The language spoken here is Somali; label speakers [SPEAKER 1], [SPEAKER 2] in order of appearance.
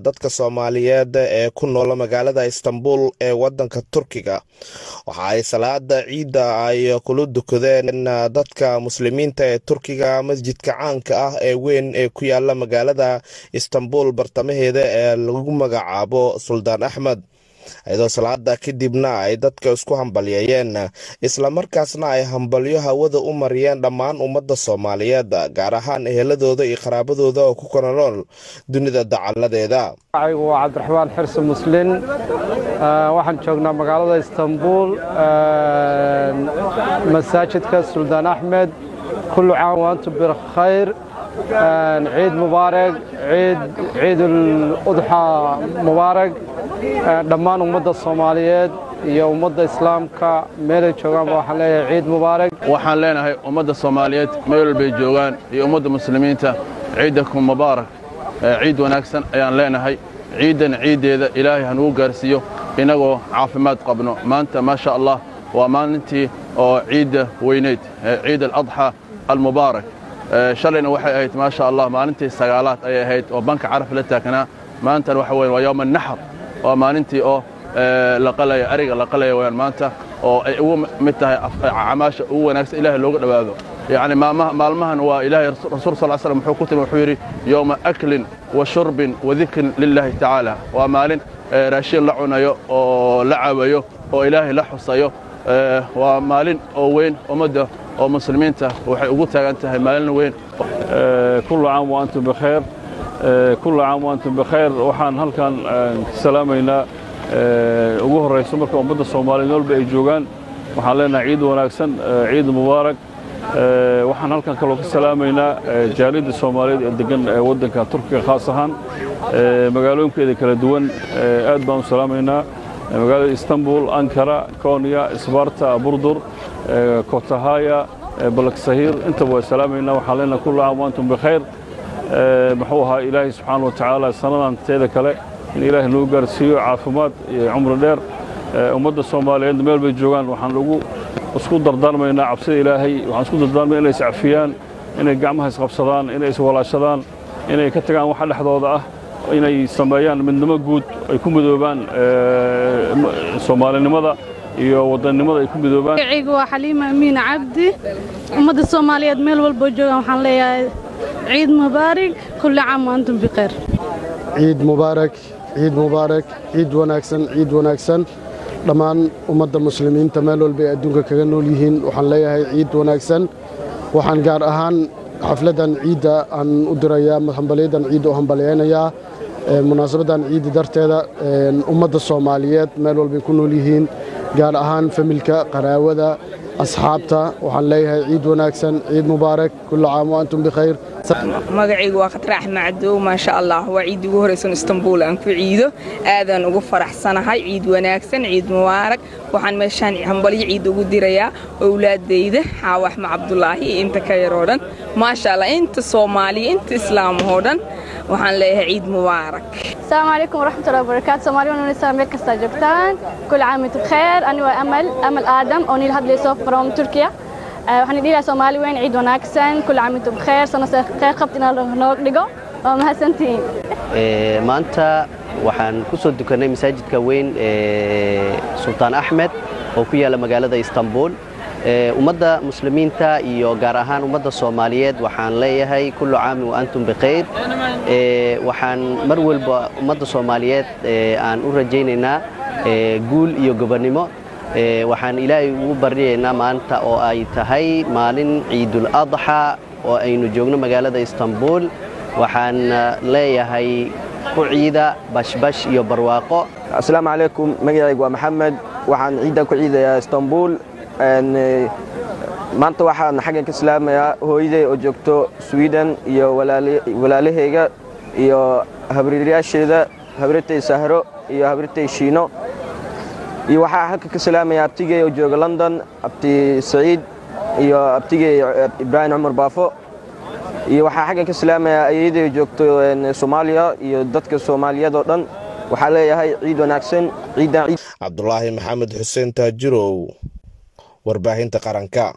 [SPEAKER 1] dadka Soomaaliyeed ee ku nool magaalada Istanbul ee wadanka Turkiga waxa ay salaada ciida ay kula dukadeen dadka muslimiinta ee Turkiga masjidka caanka ah ee weyn ee ku yaala magaalada Istanbul bartamaheeda ee lagu magacaabo Sultan Ahmed ayadoo salaada kadibna ay dadka isku hambalyeeyeen isla markaasna ay hambalyo hawada u mariyeen dhammaan ummadda Soomaaliyeed gaar ahaan eheladooda iyo qaraabadooda oo ku nool dunida dacaladeeda.
[SPEAKER 2] Aygu waa Cabdiraxmaan Xirsi Muslin waxaan joognaa magaalada Istanbul masaajidka Sultan Ahmed kullu caam wa antum bikhair عيد مبارك عيد الأضحى مبارك دمان أمد الصوماليات يا أمد الإسلام كميل جوان وحن ليه عيد مبارك
[SPEAKER 3] وحن لنا هي أمد الصوماليات ميل بيجوان يا أمد المسلمين عيدكم مبارك عيد ونكسن أيان لنا هي عيد إذا إلهي هنو قرسيو إنه عافمات قبنا ما أنت ما شاء الله وما أنت عيد وينيت عيد الأضحى المبارك شلنا waxay ahayd ma sha Allah maalintii sagaalaad ay ahayd oo banka caraf la taagna maanta waxa weyn waa yawm an-nahr waa maalintii oo la qalay ariga la qalay waan maanta oo ay ugu mid tahay amaasha ugu wanaagsan ilaahay looga dhawaado yaani maalmahan waa ilaahay rasuul sallallahu alayhi wasallam wuxuu ku tilmaamay wuxuu yiri yawma aklin wa shurbin wa dhikrin lillahi ta'ala waa maalin raashin la cunayo oo la caawayo oo ilaahay la xusayo waa maalin oo weyn umada oo muslimiinta waxay ugu taagan tahay maalin weyn kullu caam wa antum bikhair kullu caam wa antum bikhair waxaan halkan salaamayna ugu horeyso marka ummadda Soomaaliyeed walba ay joogan waxaan leenahay ciid wanaagsan ciid mubaarak waxaan halkan kaloo ka salaamayna jaalida Soomaaliyeed ee degan wadanka Turkiga khaas ahaan magaalooyinkeeda kala duwan aad baan u salaamayna magaalada Istanbul Ankara Konya Isbarta Burdur كوتاهايا بلكسهير انت وسلامنا وحالنا كل عام وانتم بخير محوها إلهي سبحانه وتعالى سنة تيدا كله إن إلهي نو غارسيو عافمات عمر دير ومدة الصوماليين ميل بيجوغان وحان لوغو اسكو دردارمينا عبسي إلهي وحان اسكو دردارمينا إنay iscafiyaan inay gacmaha isqabsadaan inay iswalaashadaan inay ka tagaan waxa dhexdooda ah inay sameeyaan midnimo guud ay ku midoobaan Soomaalinimada iyo wadannimada ay ku midoobaan.
[SPEAKER 4] Ciigu waa Xaliima Amiin Cabdi ummadda Soomaaliyeed meel walba joogan waxaan leeyahay ciid mubaarak kullu caam wa antum bikhair.
[SPEAKER 5] ciid mubaarak ciid wanaagsan dhammaan ummadda muslimiinta meel walba ay adduunka kaga nool yihiin waxaan leeyahay ciid wanaagsan waxaan gaar ahaan xafladan ciida aan u dirayaa hambalyadan ciid oo hambalyeynaya munaasabadan ciid darteeda ummadda Soomaaliyeed meel walba ku nool yihiin gaar ahaan familka qaraawada asxaabta waxaan leeyahay ciid wanaagsan ciid mubaarak kullu caam wa antum bikhair.
[SPEAKER 6] magacaygu waa Khatar Axmed Cadow ma sha Allah waa ciid ugu horeysan Istanbul aan ku ciido aadan ugu faraxsanahay ciid wanaagsan ciid mubaarak waxaan meeshaan hambalyo ciid ugu dirayaa awlaadayda Xaawa Axmed Cabdullaahi inta ka yaroodan ma sha Allah inta Soomaali inta Islaam hoodan waxaan leeyahay ciid mubaarak.
[SPEAKER 4] السلام عليكم ورحمة الله وبركاته سومالي ونسام بك استاجبتان كل عام وانتم بخير أنا وأمل آدم أونيل هادلي سوف فروم تركيا وحنا ديلا سومالي وين عيد وناكسن كل عام وانتم بخير سنة خير قبتنا نوقدقو ومهسنتين
[SPEAKER 7] maanta waxaan ku soo dukanay masaajidka weyn Sultan Ahmed oo ku yaala magaalada Istanbul ummadda muslimiinta iyo gaar ahaan ummadda Soomaaliyeed waxaan leeyahay kullu caam wa antum bikhair waxaan mar walba ummadda Soomaaliyeed aan u rajaynaynaa guul iyo gobonimo waxaan ilaahay ugu baryaynaa maanta oo ay tahay maalin ciidul adha oo aynu joogno magaalada Istanbul waxaan leeyahay ku ciida bashbash iyo barwaaqo.
[SPEAKER 8] Assalaamu calaykum magacaygu waa Maxamed waxaan ciida ku ciidayaa Istanbul maanta waxaan xaggan ka salaamayaa hooyaday oo joogto Sweden iyo walaalahayga iyo habriyaasheeda habritay Sahro iyo habritay Shiino iyo waxaan halka ka salaamayaa abtigay oo jooga London abti Saciid iyo abtigay Ibrahim Umar Baafo iyo waxaan xaggan ka salaamayaa ayeeday joogto Soomaaliya iyo dadka Soomaaliyeed oo dhan waxaa leeyahay ciid wanaagsan ciidan
[SPEAKER 1] Cabdullaahi Maxamed Xuseen Taajirow warbaahinta qaranka.